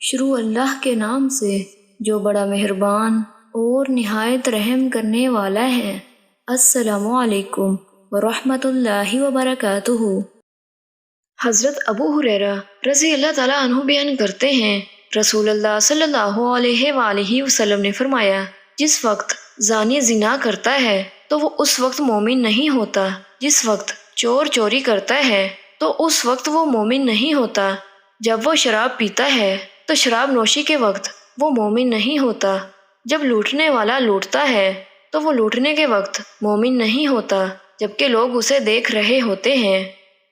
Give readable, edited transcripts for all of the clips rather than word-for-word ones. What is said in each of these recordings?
شروع اللہ کے نام سے جو بڑا مہربان اور نہایت رحم کرنے والا ہے۔ السلام علیکم ورحمۃ اللہ وبرکاتہ۔ حضرت ابو ہریرہ رضی اللہ تعالیٰ عنہ بیان کرتے ہیں، رسول اللہ صلی اللہ علیہ وآلہ وسلم نے فرمایا، جس وقت زانی زنا کرتا ہے تو وہ اس وقت مومن نہیں ہوتا، جس وقت چور چوری کرتا ہے تو اس وقت وہ مومن نہیں ہوتا، جب وہ شراب پیتا ہے تو شراب نوشی کے وقت وہ مومن نہیں ہوتا، جب لوٹنے والا لوٹتا ہے تو وہ لوٹنے کے وقت مومن نہیں ہوتا جبکہ لوگ اسے دیکھ رہے ہوتے ہیں،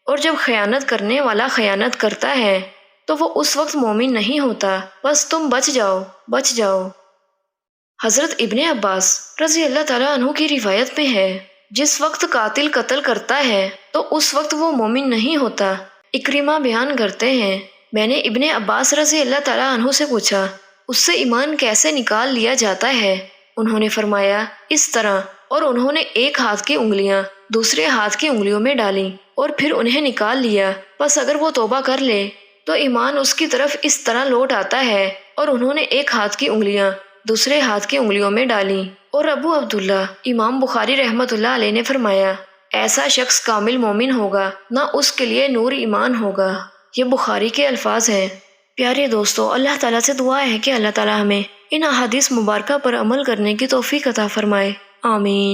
اور جب خیانت کرنے والا خیانت کرتا ہے تو وہ اس وقت مومن نہیں ہوتا، بس تم بچ جاؤ بچ جاؤ۔ حضرت ابن عباس رضی اللہ تعالیٰ عنہ کی روایت میں ہے، جس وقت قاتل قتل کرتا ہے تو اس وقت وہ مومن نہیں ہوتا۔ اکرمہ بیان کرتے ہیں، میں نے ابن عباس رضی اللہ تعالیٰ عنہ سے پوچھا، اس سے ایمان کیسے نکال لیا جاتا ہے؟ انہوں نے فرمایا، اس طرح، اور انہوں نے ایک ہاتھ کی انگلیاں دوسرے ہاتھ کی انگلیوں میں ڈالی اور پھر انہیں نکال لیا، بس اگر وہ توبہ کر لے تو ایمان اس کی طرف اس طرح لوٹ آتا ہے، اور انہوں نے ایک ہاتھ کی انگلیاں دوسرے ہاتھ کی انگلیوں میں ڈالی۔ اور ابو عبداللہ امام بخاری رحمۃ اللہ علیہ نے فرمایا، ایسا شخص کامل مومن ہوگا، نہ اس کے لیے نور ایمان ہوگا۔ یہ بخاری کے الفاظ ہیں۔ پیارے دوستو، اللہ تعالیٰ سے دعا ہے کہ اللہ تعالیٰ ہمیں ان احادیث مبارکہ پر عمل کرنے کی توفیق عطا فرمائے، آمین۔